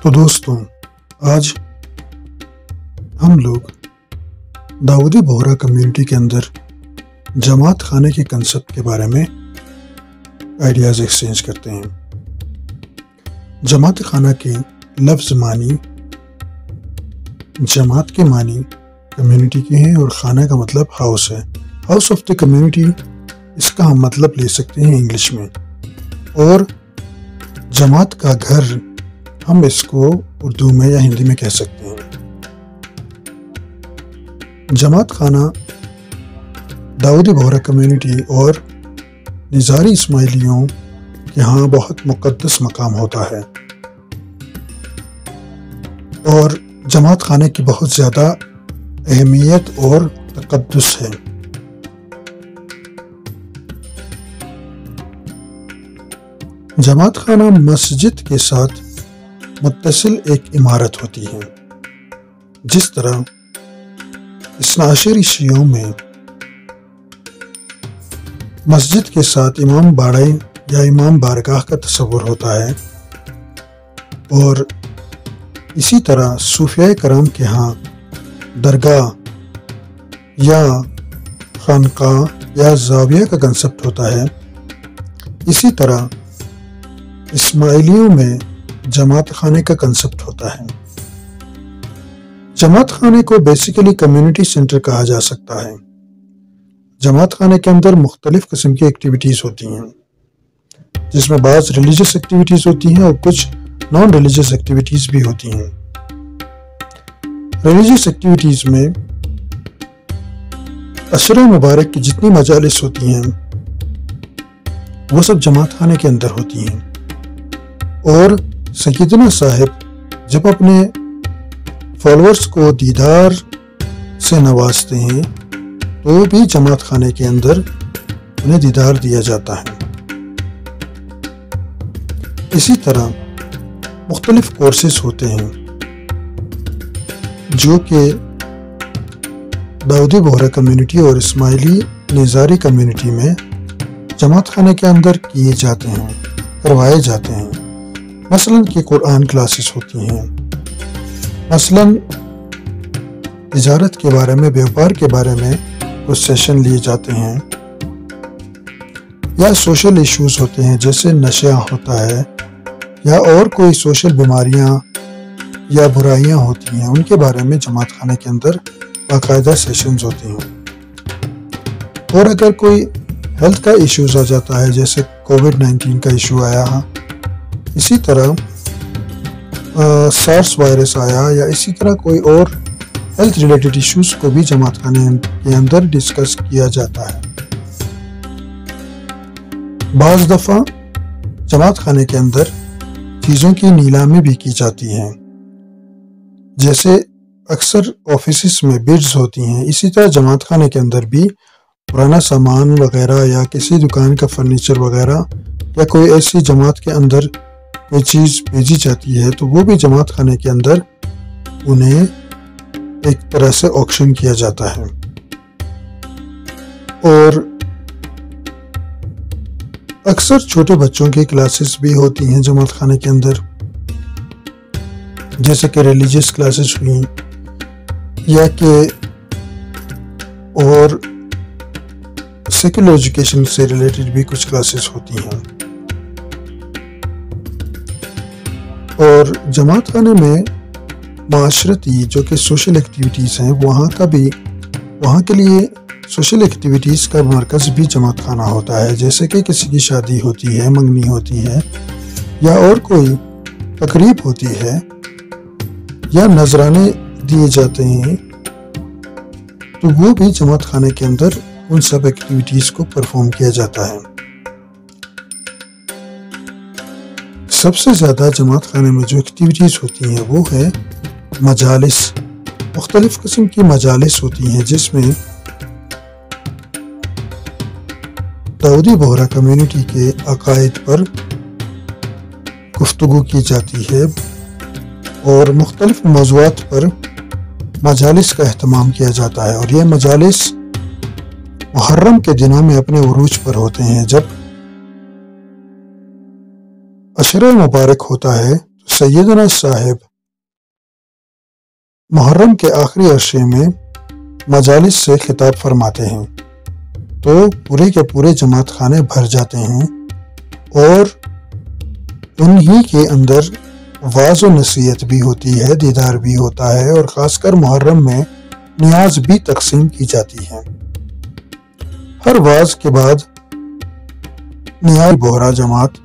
تو دوستوں، آج ہم لوگ داؤدی بوہرا کمیونٹی کے اندر جماعت خانے کے کنسپٹ کے بارے میں آئیڈیاز ایکسچینج کرتے ہیں۔ جماعت خانہ کے لفظ معنی جماعت کے معنی کمیونٹی کے ہیں اور خانہ کا مطلب ہاؤس ہے۔ ہاؤس آف دی کمیونٹی اس کا ہم مطلب لے سکتے ہیں انگلش میں، اور جماعت کا گھر ہم اس کو اردو میں یا ہندی میں کہہ سکتے ہیں۔ جماعت خانہ داؤدی بوہرا کمیونٹی اور نظاری اسماعیلیوں کے ہاں بہت مقدس مقام ہوتا ہے، اور جماعت خانے کی بہت زیادہ اہمیت اور تقدس ہے۔ جماعت خانہ مسجد کے ساتھ متصل ایک عمارت ہوتی ہے، جس طرح اثنا عشری شیعوں میں مسجد کے ساتھ امام باڑے یا امام بارگاہ کا تصور ہوتا ہے، اور اسی طرح صوفیاء کرام کے ہاں درگاہ یا خانقاہ یا زاویہ کا کنسپٹ ہوتا ہے، اسی طرح اسماعیلیوں میں جماعت خانے کا کنسپٹ ہوتا ہے۔ جماعت خانے کو بیسیکلی کمیونٹی سینٹر کہا جا سکتا ہے۔ جماعت خانے کے اندر مختلف قسم کی ایکٹیویٹیز ہوتی ہیں، جس میں بعض ریلیجس ایکٹیویٹیز ہوتی ہیں اور کچھ نان ریلیجس ایکٹیویٹیز بھی ہوتی ہیں۔ ریلیجس ایکٹیویٹیز میں عشرہ مبارک کی جتنی مجالس ہوتی ہیں وہ سب جماعت خانے کے اندر ہوتی ہیں، اور سیدنا صاحب جب اپنے فالورز کو دیدار سے نوازتے ہیں تو بھی جماعت خانے کے اندر انہیں دیدار دیا جاتا ہے۔ اسی طرح مختلف کورسز ہوتے ہیں جو کہ داؤدی بوہرا کمیونٹی اور اسماعیلی نظاری کمیونٹی میں جماعت خانے کے اندر کیے جاتے ہیں، کروائے جاتے ہیں۔ مثلاً کہ قرآن کلاسز ہوتی ہیں، مثلاً تجارت کے بارے میں، بیوپار کے بارے میں کچھ سیشن لیے جاتے ہیں، یا سوشل ایشوز ہوتے ہیں جیسے نشہ ہوتا ہے یا اور کوئی سوشل بیماریاں یا برائیاں ہوتی ہیں، ان کے بارے میں جماعت خانے کے اندر باقاعدہ سیشنز ہوتے ہیں۔ اور اگر کوئی ہیلتھ کا ایشوز آ جاتا ہے، جیسے کووڈ-19 کا ایشو آیا، اسی طرح سارس وائرس آیا، یا اسی طرح کوئی اور ہیلتھ ریلیٹڈ ایشوز کو بھی جماعت خانے کے اندر ڈسکس کیا جاتا ہے۔ بعض دفعہ جماعت خانے کے اندر چیزوں کی نیلامی بھی کی جاتی ہے، جیسے اکثر آفیسز میں بڈز ہوتی ہیں، اسی طرح جماعت خانے کے اندر بھی پرانا سامان وغیرہ یا کسی دکان کا فرنیچر وغیرہ یا کوئی ایسی جماعت کے اندر کوئی چیز بھیجی جاتی ہے تو وہ بھی جماعت خانے کے اندر انہیں ایک طرح سے آکشن کیا جاتا ہے۔ اور اکثر چھوٹے بچوں کی کلاسز بھی ہوتی ہیں جماعت خانے کے اندر، جیسے کہ ریلیجیس کلاسز ہوئیں، یا کہ اور سیکولر ایجوکیشن سے ریلیٹڈ بھی کچھ کلاسز ہوتی ہیں۔ اور جماعت خانے میں معاشرتی جو کہ سوشل ایکٹیویٹیز ہیں، وہاں کے لیے سوشل ایکٹیویٹیز کا مرکز بھی جماعت خانہ ہوتا ہے، جیسے کہ کسی کی شادی ہوتی ہے، منگنی ہوتی ہے، یا اور کوئی تقریب ہوتی ہے، یا نذرانے دیے جاتے ہیں، تو وہ بھی جماعت خانے کے اندر ان سب ایکٹیویٹیز کو پرفارم کیا جاتا ہے۔ سب سے زیادہ جماعت خانے میں جو ایکٹیویٹیز ہوتی ہیں وہ ہے مجالس۔ مختلف قسم کی مجالس ہوتی ہیں جس میں داؤدی بوہرا کمیونٹی کے عقائد پر گفتگو کی جاتی ہے، اور مختلف موضوعات پر مجالس کا اہتمام کیا جاتا ہے، اور یہ مجالس محرم کے دنوں میں اپنے عروج پر ہوتے ہیں۔ جب عشرہ مبارک ہوتا ہے سیدنا صاحب محرم کے آخری عرصے میں مجالس سے خطاب فرماتے ہیں تو پورے کے پورے جماعت خانے بھر جاتے ہیں اور انہی کے اندر واعظ و نصیحت بھی ہوتی ہے، دیدار بھی ہوتا ہے، اور خاص کر محرم میں نیاز بھی تقسیم کی جاتی ہے۔ ہر واعظ کے بعد نیاز بہرا جماعت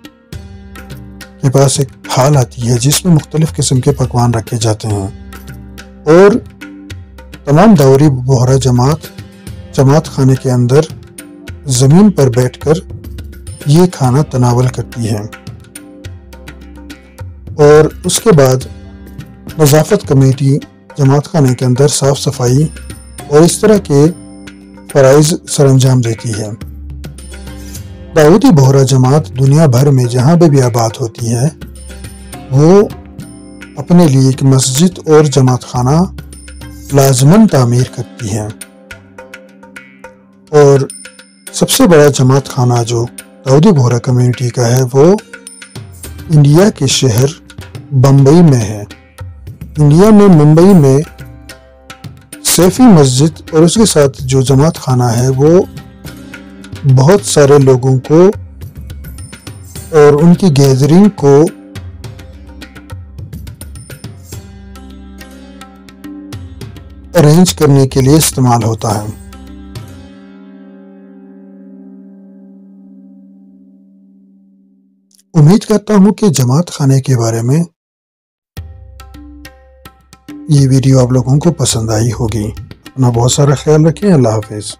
کے پاس ایک تھال آتی ہے جس میں مختلف قسم کے پکوان رکھے جاتے ہیں، اور تمام داوری بہرا جماعت خانے کے اندر زمین پر بیٹھ کر یہ کھانا تناول کرتی ہے، اور اس کے بعد نظافت کمیٹی جماعت خانے کے اندر صاف صفائی اور اس طرح کے فرائض سر انجام دیتی ہے۔ داؤدی بہرا جماعت دنیا بھر میں جہاں بھی آباد ہوتی ہے وہ اپنے لیے ایک مسجد اور جماعت خانہ لازماً تعمیر کرتی ہے، اور سب سے بڑا جماعت خانہ جو داؤدی بہرا کمیونٹی کا ہے وہ انڈیا کے شہر بمبئی میں ہے۔ انڈیا میں ممبئی میں سیفی مسجد اور اس کے ساتھ جو جماعت خانہ ہے وہ بہت سارے لوگوں کو اور ان کی گیدرنگ کو ارینج کرنے کے لیے استعمال ہوتا ہے۔ امید کرتا ہوں کہ جماعت خانے کے بارے میں یہ ویڈیو آپ لوگوں کو پسند آئی ہوگی۔ اپنا بہت سارا خیال رکھیں۔ اللہ حافظ۔